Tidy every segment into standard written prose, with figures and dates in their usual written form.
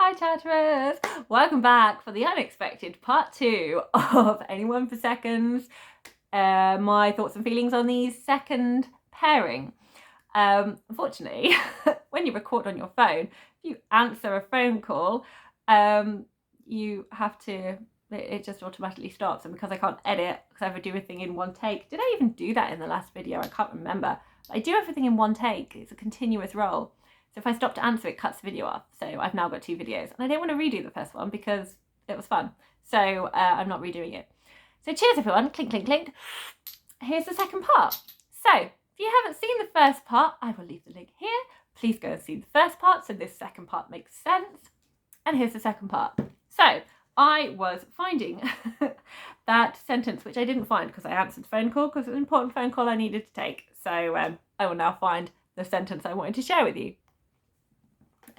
Hi chatterers! Welcome back for the unexpected part 2 of Anyone for Seconds, my thoughts and feelings on the second pairing. Unfortunately, when you record on your phone, if you answer a phone call, you have to, it just automatically stops, and because I can't edit, because I have to do everything in one take. Did I even do that in the last video? I can't remember. I do everything in one take. It's a continuous roll. So if I stop to answer, it cuts the video off. So I've now got 2 videos. And I don't want to redo the first one because it was fun. So I'm not redoing it. So cheers everyone. Clink, clink, clink. Here's the second part. So if you haven't seen the first part, I will leave the link here. Please go and see the first part so this second part makes sense. And here's the second part. So I was finding that sentence, which I didn't find because I answered the phone call because it was an important phone call I needed to take. So I will now find the sentence I wanted to share with you.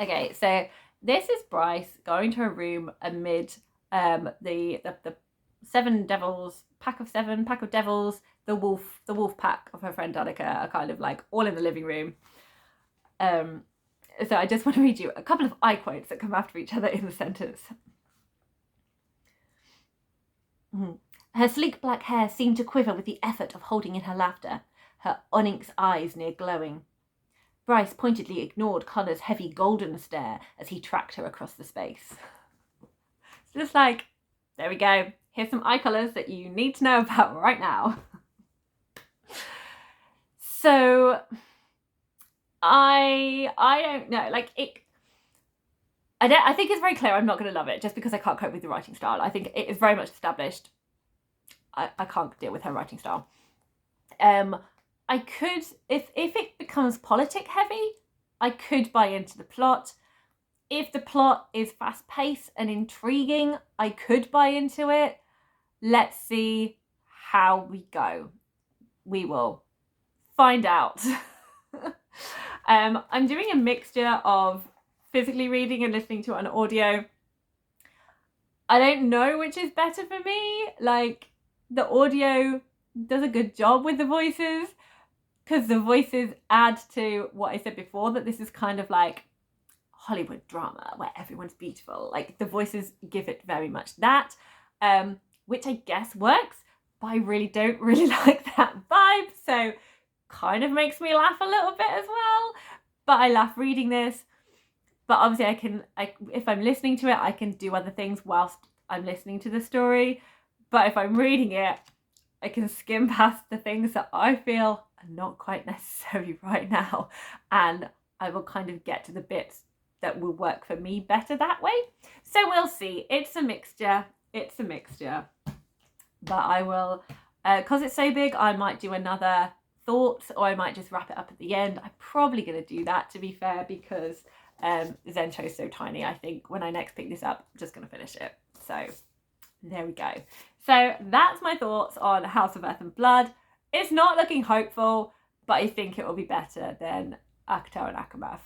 Okay, so this is Bryce going to a room amid the 7 devils, pack of devils, the wolf pack of her friend Danica are kind of like all in the living room. So I just want to read you a couple of I quotes that come after each other in the sentence. Her sleek black hair seemed to quiver with the effort of holding in her laughter, her onyx eyes near glowing. Bryce pointedly ignored Connor's heavy golden stare as he tracked her across the space. It's just like, there we go. Here's some eye colours that you need to know about right now. So, I don't know. Like, I think it's very clear I'm not going to love it just because I can't cope with the writing style. I think it is very much established. I can't deal with her writing style. I could, if it becomes politic heavy, I could buy into the plot. If the plot is fast paced and intriguing, I could buy into it. Let's see how we go. We will find out. I'm doing a mixture of physically reading and listening to it on audio. I don't know which is better for me. Like, the audio does a good job with the voices, because the voices add to what I said before, that this is kind of like Hollywood drama where everyone's beautiful. Like, the voices give it very much that, which I guess works, but I don't really like that vibe. So kind of makes me laugh a little bit as well. But I laugh reading this. But obviously if I'm listening to it, I can do other things whilst I'm listening to the story. But if I'm reading it, I can skim past the things that I feel are not quite necessary right now, and I will kind of get to the bits that will work for me better that way. So we'll see. It's a mixture. But I will, because it's so big, I might do another thoughts, or I might just wrap it up at the end. I'm probably going to do that, to be fair, because Zencho is so tiny. I think when I next pick this up, I'm just going to finish it. So there we go. So that's my thoughts on House of Earth and Blood. It's not looking hopeful, but I think it will be better than Akto and Akamath.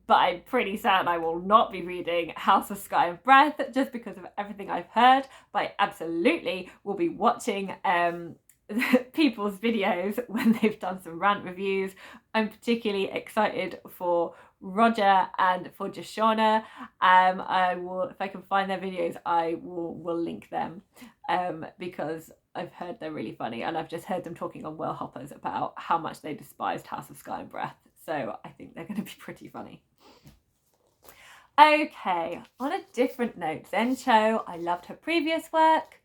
But I'm pretty certain I will not be reading House of Sky and Breath just because of everything I've heard. But I absolutely will be watching people's videos when they've done some rant reviews. I'm particularly excited for Roger and for Joshona. I will, if I can find their videos, I will link them, because I've heard they're really funny, and I've just heard them talking on Well Hoppers about how much they despised House of Sky and Breath. So I think they're going to be pretty funny. Okay, on a different note, Zencho, I loved her previous work.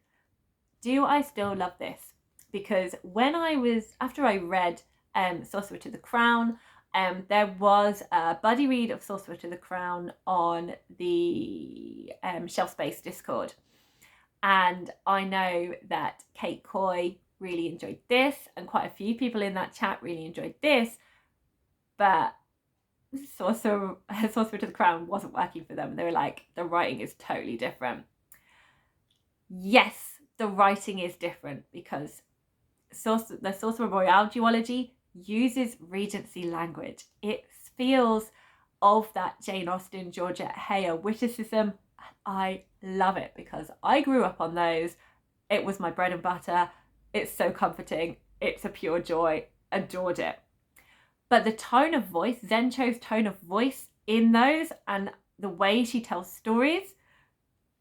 Do I still love this? Because after I read Sorcerer to the Crown, there was a buddy read of Sorcerer to the Crown on the Shelf Space Discord. And I know that Cait Coy really enjoyed this, and quite a few people in that chat really enjoyed this, but Sorcerer to the Crown wasn't working for them. They were like, the writing is totally different. Yes, the writing is different because the Sorcerer Royale duology uses Regency language. It feels of that Jane Austen, Georgette Heyer witticism. I love it because I grew up on those. It was my bread and butter. It's so comforting. It's a pure joy. Adored it. But the tone of voice, Zencho's tone of voice in those, and the way she tells stories,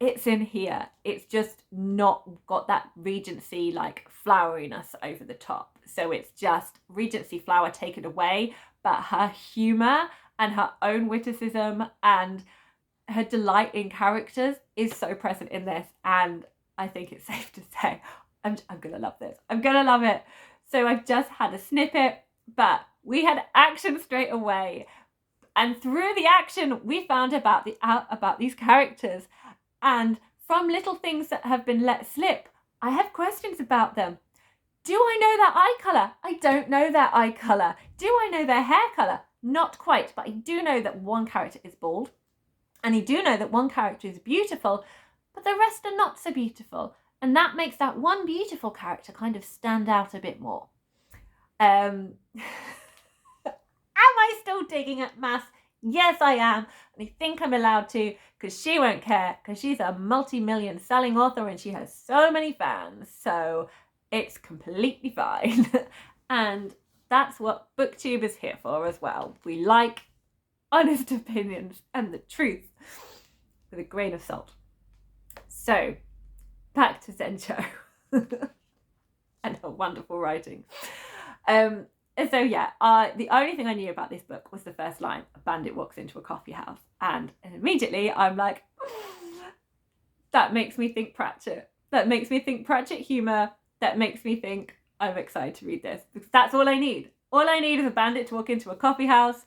it's in here. It's just not got that Regency like floweriness over the top. So it's just Regency flower taken away, but her humour and her own witticism and her delight in characters is so present in this. And I think it's safe to say I'm gonna love this. I'm gonna love it. So I've just had a snippet, but we had action straight away. And through the action, we found out about these characters. And from little things that have been let slip, I have questions about them. Do I know their eye colour? I don't know their eye colour. Do I know their hair colour? Not quite, but I do know that one character is bald. And I do know that one character is beautiful, but the rest are not so beautiful. And that makes that one beautiful character kind of stand out a bit more. Am I still digging at maths? Yes, I am. And I think I'm allowed to, because she won't care, because she's a multi-million selling author and she has so many fans. So it's completely fine. And that's what BookTube is here for as well. We like honest opinions and the truth with a grain of salt. So back to Zencho and her wonderful writing. So yeah, the only thing I knew about this book was the first line: a bandit walks into a coffee house, and immediately I'm like, that makes me think Pratchett. That makes me think Pratchett humour. That makes me think I'm excited to read this, because that's all I need. All I need is a bandit to walk into a coffee house,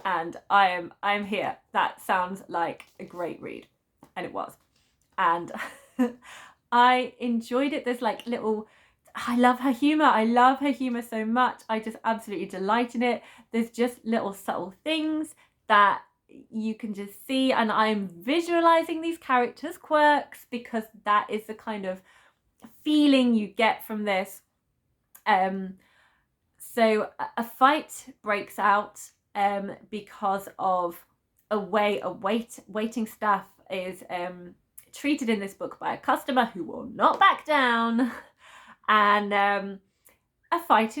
and I'm here. That sounds like a great read, and it was. And I enjoyed it. There's like little, I love her humour. I love her humour so much. I just absolutely delight in it. There's just little subtle things that you can just see, and I'm visualising these characters' quirks because that is the kind of feeling you get from this. So a fight breaks out because of a way a waiting staff is treated in this book by a customer who will not back down, and a fight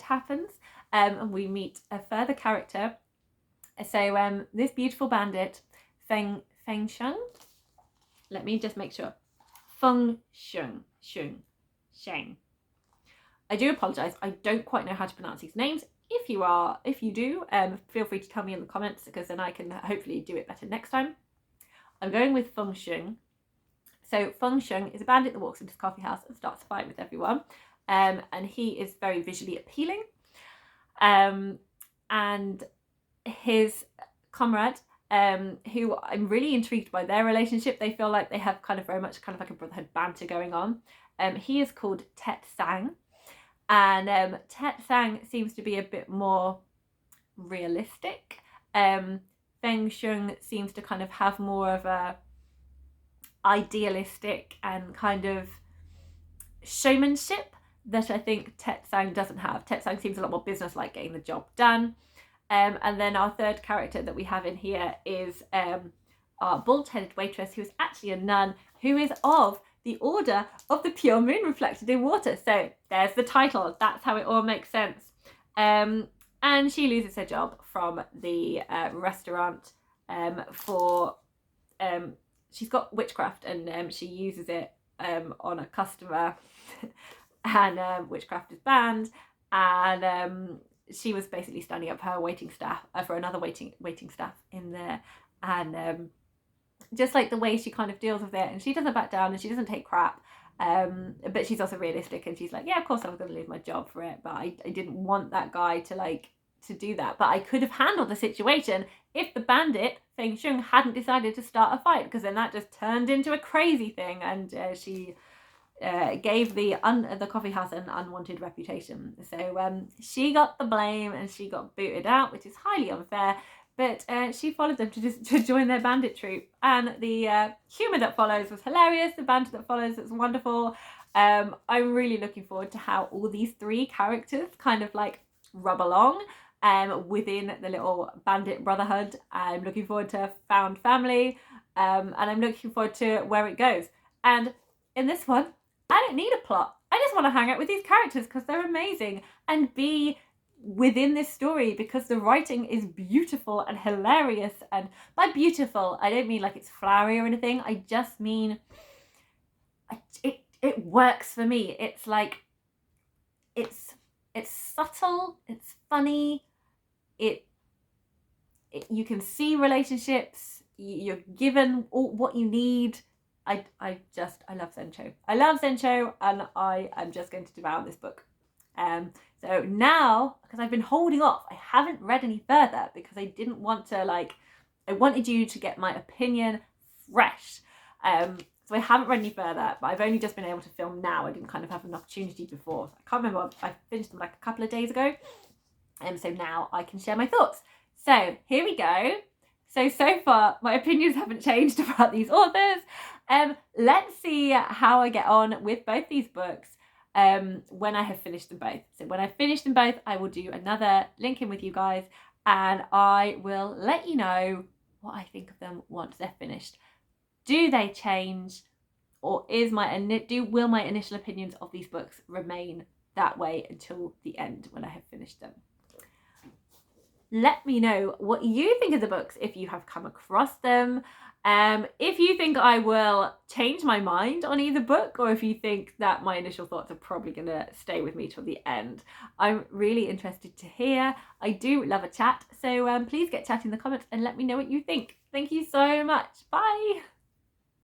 happens, and we meet a further character. So this beautiful bandit, Feng Sheng. Let me just make sure. Feng Sheng. I do apologise. I don't quite know how to pronounce these names. If you do, feel free to tell me in the comments, because then I can hopefully do it better next time. I'm going with Feng Sheng. So Feng Sheng is a bandit that walks into the coffee house and starts a fight with everyone. And he is very visually appealing. And his comrade, who I'm really intrigued by their relationship. They feel like they have kind of very much kind of like a brotherhood banter going on. He is called Tet Sang. And Tet Sang seems to be a bit more realistic. Feng Sheng seems to kind of have more of a idealistic and kind of showmanship that I think Tet Sang doesn't have. Tet Sang seems a lot more business-like, getting the job done. And then our third character that we have in here is our bald-headed waitress, who is actually a nun, who is of the Order of the Pure Moon Reflected in Water. So there's the title. That's how it all makes sense. And she loses her job from the restaurant for... she's got witchcraft, and she uses it on a customer, and witchcraft is banned. And she was basically standing up her waiting staff for another waiting staff in there, and just like the way she kind of deals with it, and she doesn't back down and she doesn't take crap, but she's also realistic, and she's like, yeah, of course I was going to lose my job for it, but I didn't want that guy to do that, but I could have handled the situation if the bandit Feng Sheng hadn't decided to start a fight, because then that just turned into a crazy thing, and she gave the coffee house an unwanted reputation. So she got the blame and she got booted out, which is highly unfair, but she followed them to join their bandit troop, and the humour that follows was hilarious. The banter that follows was wonderful. I'm really looking forward to how all these three characters kind of like rub along within the little bandit brotherhood. I'm looking forward to found family, and I'm looking forward to where it goes. And in this one, I don't need a plot. I just want to hang out with these characters because they're amazing and be within this story, because the writing is beautiful and hilarious. And by beautiful, I don't mean like it's flowery or anything. I just mean it works for me. It's like it's subtle, it's funny, it you can see relationships, you're given all what you need. I love Sencho. I love Sencho, and I am just going to devour this book. So now, because I've been holding off, I haven't read any further because I didn't want to, like, I wanted you to get my opinion fresh. So I haven't read any further, but I've only just been able to film now. I didn't kind of have an opportunity before. So I can't remember, I finished them like a couple of days ago. So now I can share my thoughts. So here we go. So far, my opinions haven't changed about these authors. Let's see how I get on with both these books when I have finished them both. So when I finish them both, I will do another link in with you guys, and I will let you know what I think of them once they're finished. Do they change, or will my initial opinions of these books remain that way until the end when I have finished them? Let me know what you think of the books if you have come across them. If you think I will change my mind on either book, or if you think that my initial thoughts are probably going to stay with me till the end. I'm really interested to hear. I do love a chat, so please get chatting in the comments and let me know what you think. Thank you so much. Bye.